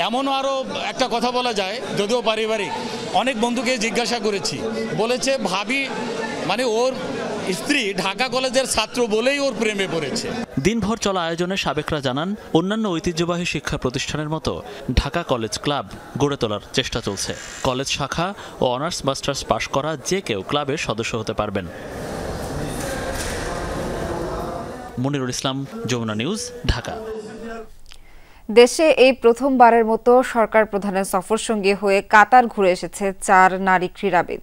এমনও আরও একটা কথা বলা যায়, যদিও পারিবারিক, অনেক বন্ধুকে জিজ্ঞাসা করেছি, বলেছে ভাবি মানে ওর স্ত্রী ঢাকা কলেজের ছাত্র বলেই ওর প্রেমে পড়েছে। দিনভর চলা আয়োজনে সাবেকরা জানান, অন্যান্য ঐতিহ্যবাহী শিক্ষা প্রতিষ্ঠানের মতো ঢাকা কলেজ ক্লাব গড়ে তোলার চেষ্টা চলছে। কলেজ শাখা ও অনার্স মাস্টার্স পাশ করা যে কেউ ক্লাবের সদস্য হতে পারবেন। মনিরুল ইসলাম, যমুনা নিউজ, ঢাকা। দেশে এই প্রথমবারের মতো সরকার প্রধানের সফর সঙ্গী হয়ে কাতার ঘুরে এসেছে 4 নারী ক্রীড়াবিদ।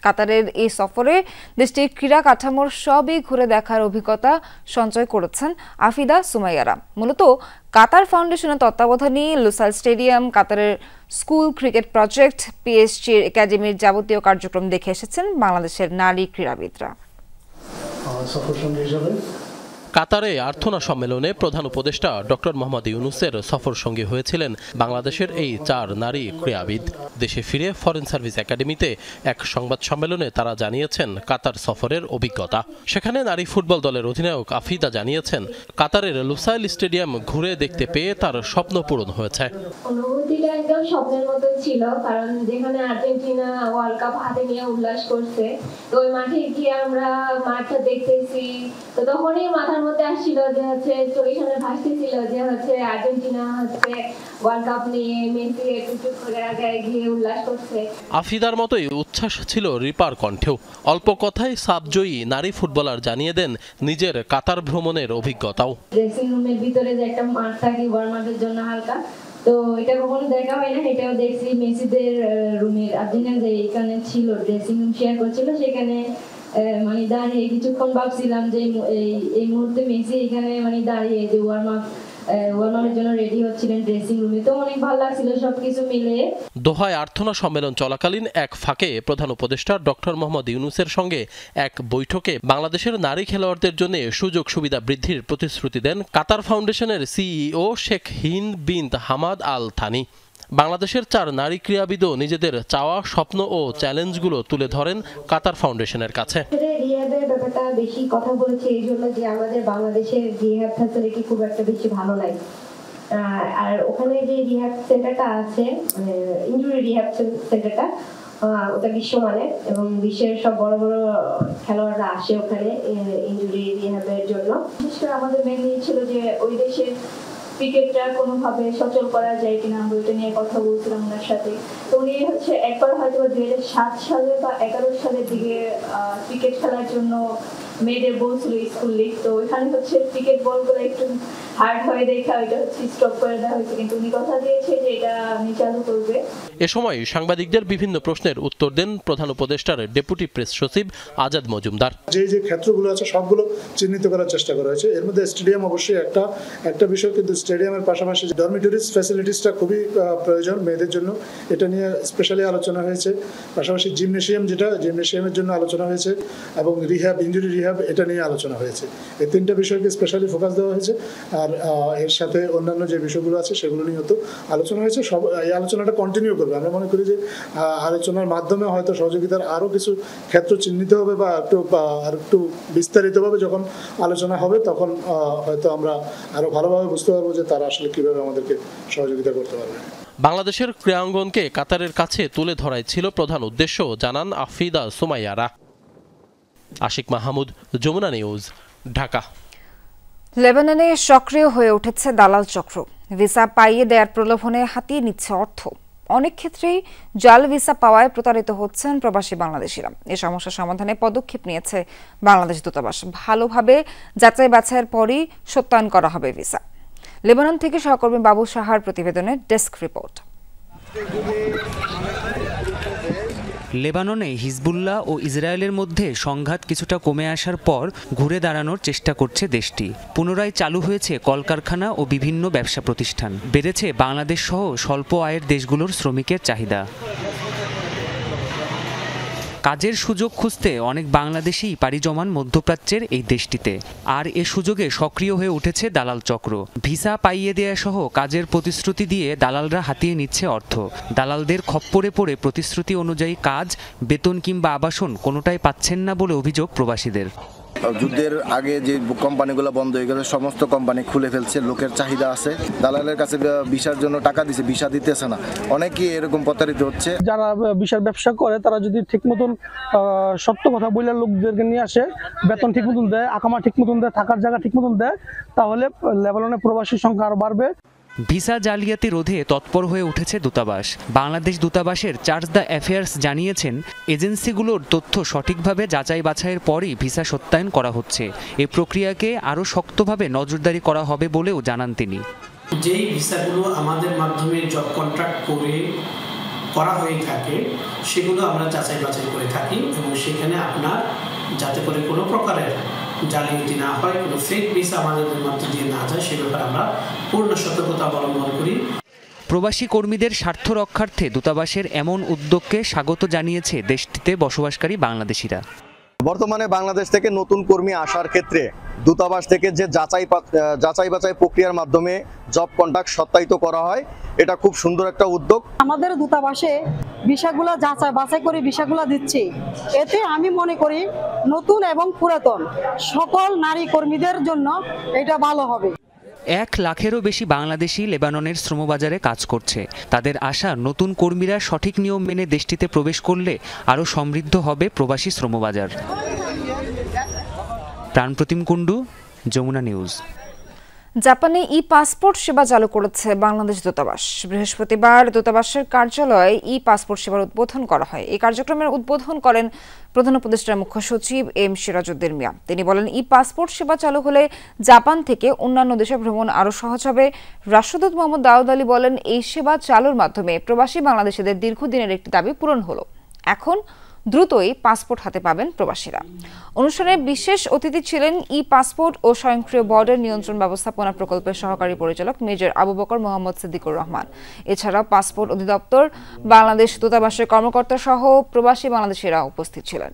কাতারের এই সফরে দেশটির ক্রীড়া কাঠামোর সবই ঘুরে দেখার অভিজ্ঞতা সঞ্চয় করেছেন আফিদা সুমাইয়ারা। মূলত কাতার ফাউন্ডেশনের তত্ত্বাবধানে লুসাইল স্টেডিয়াম, কাতারের স্কুল ক্রিকেট প্রজেক্ট, পিএসজি একাডেমির যাবতীয় কার্যক্রম দেখে এসেছেন বাংলাদেশের নারী ক্রীড়াবিদরা। সফর সঙ্গী হিসেবে কাতারে আর্থনা সম্মেলনে প্রধান উপদেষ্টা ডক্টর মোহাম্মদ ইউনূসের সফর সঙ্গী হয়েছিলেন বাংলাদেশের এই 4 নারী ক্রীড়াবিদ। দেশে ফিরে ফরেন সার্ভিস একাডেমিতে এক সংবাদ সম্মেলনে তারা জানিয়েছেন কাতার সফরের অভিজ্ঞতা। সেখানে নারী ফুটবল দলের অধিনায়ক আফিদা জানিয়েছেন, কাতারের লুসাইল স্টেডিয়াম ঘুরে দেখতে পেয়ে তার স্বপ্ন পূরণ হয়েছে। অনুভূতিটা একদম স্বপ্নের মতো ছিল, কারণ যেখানে আর্জেন্টিনা ওয়ার্ল্ড কাপ হাতে নিয়ে উল্লাস করছে, তো ওই মাঠে গিয়ে আমরা মাঠটা দেখতেছি, তো তখনই মাথার মধ্যে আসছিল যে হচ্ছে চোখের সামনে ভাসতেছিল যে হচ্ছে আর্জেন্টিনা হচ্ছে ওয়ার্ল্ড কাপ নিয়ে মেসি একটু করে আগে গিয়ে উল্লাস করছে। আফিদার মতোই উচ্ছ্বাস ছিল রিপার কণ্ঠেও। অল্প কথায় সাবজয়ী নারী ফুটবলার জানিয়ে দেন নিজের কাতার ভ্রমণের অভিজ্ঞতাও। ড্রেসিং রুমের ভিতরে যে একটা মাঠ থাকে ওয়ার্ম আপের জন্য হালকা, তো এটা কখনো দেখা হয় না, এটাও দেখছি মেসিদের রুমের আর্জেন্টিনা যে এখানে ছিল ড্রেসিং রুম শেয়ার করছিল, সেখানে মানে দাঁড়িয়ে কিছুক্ষণ ভাবছিলাম যে এই মুহূর্তে মেসি এখানে মানে দাঁড়িয়ে যে ওয়ার্ম আপ ওয়ার্মানের জন্য রেডি হচ্ছিলেন ড্রেসিং রুমে, তো অনেক ভালো লাগছিল সবকিছু মিলে। দোহায় আর্থনা সম্মেলন চলাকালীন এক ফাঁকে প্রধান উপদেষ্টা ডক্টর মোহাম্মদ ইউনূসের সঙ্গে এক বৈঠকে বাংলাদেশের নারী খেলোয়াড়দের জন্য সুযোগ সুবিধা বৃদ্ধির প্রতিশ্রুতি দেন কাতার ফাউন্ডেশনের CEO Sheikh Hind bint Hamad Al Thani. বাংলাদেশের 4 নারী ক্রীড়াবিদও নিজেদের চাওয়া, স্বপ্ন ও চ্যালেঞ্জগুলো তুলে ধরেন কাতার ফাউন্ডেশনের কাছে। রিহ্যাবের ব্যাপারটা বেশি কথা বলেছে এই জন্য যে আমাদের বাংলাদেশের রিহ্যাব ফ্যাসিলিটি খুব একটা বেশি ভালো নাই, আর ওখানে যে রিহ্যাব সেন্টারটা আছে, মানে ইনজুরি রিহ্যাব সেন্টারটা, ওটা বিশ্বমানের এবং বিশ্বের সব বড় বড় খেলোয়াড়রা আসে ওখানে ইনজুরি রিহ্যাবের জন্য। বিশেষ করে আমাদের মেন নিয়ে ছিল যে ওই দেশের ক্রিকেটটা কোনোভাবে সচল করা যায় কিনা, আমরা ওইটা নিয়ে কথা বলছিলাম ওনার সাথে। তো উনি হচ্ছে একবার হয়তো 2007 সালে বা 11 সালের দিকে ক্রিকেট খেলার জন্য মেয়েদের বলছিল স্কুল লিগ, তো ওইখানে হচ্ছে ক্রিকেট বলগুলো একটু হার্ড হয়ে দেখা ওইটা হচ্ছে স্টপ করে দেওয়া হয়েছে, কিন্তু উনি কথা দিয়েছে যে এটা উনি চালু করবে। এ সময় সাংবাদিকদের বিভিন্ন প্রশ্নের উত্তর দেন প্রধান উপদেষ্টার ডেপুটি প্রেস সচিব আজাদ মজুমদার। যে ক্ষেত্রগুলো আছে সবগুলো চিহ্নিত করার চেষ্টা করা হয়েছে। এর মধ্যে স্টেডিয়াম অবশ্যই একটা বিষয়, কিন্তু স্টেডিয়ামের পাশাপাশি ডরমিটরিজ ফ্যাসিলিটিসটা খুবই প্রয়োজন মেয়েদের জন্য, এটা নিয়ে স্পেশালি আলোচনা হয়েছে। পাশাপাশি জিমনেশিয়ামের জন্য আলোচনা হয়েছে এবং রিহ্যাব, ইনজুরি রিহ্যাব, এটা নিয়ে আলোচনা হয়েছে। এই 3টা বিষয়কে স্পেশালি ফোকাস দেওয়া হয়েছে। আর এর সাথে অন্যান্য যে বিষয়গুলো আছে সেগুলো নিয়েও তো আলোচনা হয়েছে। সব এই আলোচনাটা কন্টিনিউ করবে। আমরা মনে করি যে আলোচনার মাধ্যমে হয়তো সহযোগিতার আরও কিছু ক্ষেত্র চিহ্নিত হবে বা একটু বিস্তারিতভাবে যখন আলোচনা হবে তখন হয়তো আমরা আরও ভালোভাবে বুঝতে পারবো যে তারা আসলে কীভাবে আমাদেরকে সহযোগিতা করতে পারবে। বাংলাদেশের ক্রীড়াঙ্গনকে কাতারের কাছে তুলে ধরাই ছিল প্রধান উদ্দেশ্য, জানান আফিদা সুমাইয়ারা। আশিক মাহমুদ, যমুনা নিউজ, ঢাকা। লেবাননে সক্রিয় হয়ে উঠেছে দালাল চক্র। ভিসা পাইয়ে দেওয়ার প্রলোভনে হাতিয়ে নিচ্ছে অর্থ। অনেক ক্ষেত্রেই জাল ভিসা পাওয়ায় প্রতারিত হচ্ছেন প্রবাসী বাংলাদেশিরা। এ সমস্যা সমাধানে পদক্ষেপ নিয়েছে বাংলাদেশ দূতাবাস। ভালোভাবে যাচাই বাছাইয়ের পরই সত্যায়ন করা হবে ভিসা। লেবানন থেকে সহকর্মী বাবু সাহার প্রতিবেদনের ডেস্ক রিপোর্ট। লেবাননে হিজবুল্লাহ ও ইসরায়েলের মধ্যে সংঘাত কিছুটা কমে আসার পর ঘুরে দাঁড়ানোর চেষ্টা করছে দেশটি। পুনরায় চালু হয়েছে কলকারখানা ও বিভিন্ন ব্যবসা প্রতিষ্ঠান। বেড়েছে বাংলাদেশ সহ স্বল্প আয়ের দেশগুলোর শ্রমিকের চাহিদা। কাজের সুযোগ খুঁজতে অনেক বাংলাদেশিই পাড়ি জমান মধ্যপ্রাচ্যের এই দেশটিতে। আর এ সুযোগে সক্রিয় হয়ে উঠেছে দালাল চক্র। ভিসা পাইয়ে দেয়া সহ কাজের প্রতিশ্রুতি দিয়ে দালালরা হাতিয়ে নিচ্ছে অর্থ। দালালদের খপ্পরে পড়ে প্রতিশ্রুতি অনুযায়ী কাজ, বেতন কিংবা আবাসন কোনোটাই পাচ্ছেন না বলে অভিযোগ প্রবাসীদের। যুদ্ধের আগে যে কোম্পানিগুলো বন্ধ হয়ে গেছে সমস্ত কোম্পানি খুলে ফেলছে, লোকের চাহিদা আছে, দালালের কাছে ভিসার জন্য টাকা দিছে, ভিসা দিতেছে না, অনেকেই এরকম প্রতারিত হচ্ছে। যারা ভিসার ব্যবসা করে তারা যদি ঠিক মতন সত্য কথা বলে লোকদেরকে নিয়ে আসে, বেতন ঠিক মতন দেয়, আকামা ঠিক মতন দেয়, থাকার জায়গা ঠিক মতন দেয়, তাহলে লেবাননের প্রবাসীর সংখ্যা আরো বাড়বে। ভিসা জালিয়াতি রোধে তৎপর হয়ে উঠেছে দূতাবাস। বাংলাদেশ দূতাবাসের চার্জ দ্য অ্যাফেয়ার্স জানিয়েছেন, এজেন্সিগুলোর তথ্য সঠিকভাবে যাচাই বাছাইয়ের পরই ভিসা সত্যায়ন করা হচ্ছে। এই প্রক্রিয়াকে আরও শক্তভাবে নজরদারি করা হবে বলেও জানান তিনি। যেই ভিসাগুলো আমাদের মাধ্যমে জব কন্ট্রাক্ট করে করা হয়ে থাকে সেগুলো আমরা যাচাই বাছাই করে থাকি এবং সেখানে আপনার যাতে করে কোনো প্রকারের জালিয়াতি না হয়, কোনো ফেক ভিসা আমাদের মধ্যে দিয়ে না যায়, সে ব্যাপারে আমরা পূর্ণ সতর্কতা অবলম্বন করি। প্রবাসী কর্মীদের স্বার্থ রক্ষার্থে দূতাবাসের এমন উদ্যোগকে স্বাগত জানিয়েছে দেশটিতে বসবাসকারী বাংলাদেশিরা। বর্তমানে বাংলাদেশ থেকে নতুন কর্মী আসার ক্ষেত্রে দূতাবাস থেকে যে যাচাই বাছাই প্রক্রিয়ার মাধ্যমে জব কন্ট্রাক্ট সত্যায়িত করা হয়, এটা খুব সুন্দর একটা উদ্যোগ। আমাদের দূতাবাসে ভিসাগুলো যাচাই বাছাই করে ভিসাগুলো দিচ্ছে, এতে আমি মনে করি নতুন এবং পুরাতন সকল নারী কর্মীদের জন্য এটা ভালো হবে। 1 লাখেরও বেশি বাংলাদেশি লেবাননের শ্রমবাজারে কাজ করছে। তাদের আশা নতুন কর্মীরা সঠিক নিয়ম মেনে দেশটিতে প্রবেশ করলে আরও সমৃদ্ধ হবে প্রবাসী শ্রমবাজার। প্রাণপ্রতিম কুণ্ডু, যমুনা নিউজ। জাপানে ই পাসপোর্ট সেবা চালু করেছে বাংলাদেশ দূতাবাস। বৃহস্পতিবার দূতাবাসের কার্যালয়ে ই পাসপোর্ট সেবার উদ্বোধন করা হয়। এই কার্যক্রমের উদ্বোধন করেন প্রধান উপদেষ্টার মুখ্য সচিব এম সিরাজউদ্দিন মিয়া। তিনি বলেন, ই পাসপোর্ট সেবা চালু হলে জাপান থেকে অন্যান্য দেশে ভ্রমণ আরও সহজ হবে। রাষ্ট্রদূত মোহাম্মদ দাউদ আলী বলেন, এই সেবা চালুর মাধ্যমে প্রবাসী বাংলাদেশিদের দীর্ঘদিনের একটি দাবি পূরণ হলো। এখন দ্রুতই পাসপোর্ট হাতে পাবেন প্রবাসীরা। অনুষ্ঠানে বিশেষ অতিথি ছিলেন পাসপোর্ট ও স্বয়ংক্রিয় বর্ডার নিয়ন্ত্রণ ব্যবস্থাপনা প্রকল্পের সহকারী পরিচালক মেজর আবু বকর মোহাম্মদ সিদ্দিকুর রহমান। এছাড়াও পাসপোর্ট অধিদপ্তর, বাংলাদেশ দূতাবাসের কর্মকর্তা সহ প্রবাসী বাংলাদেশিরা উপস্থিত ছিলেন।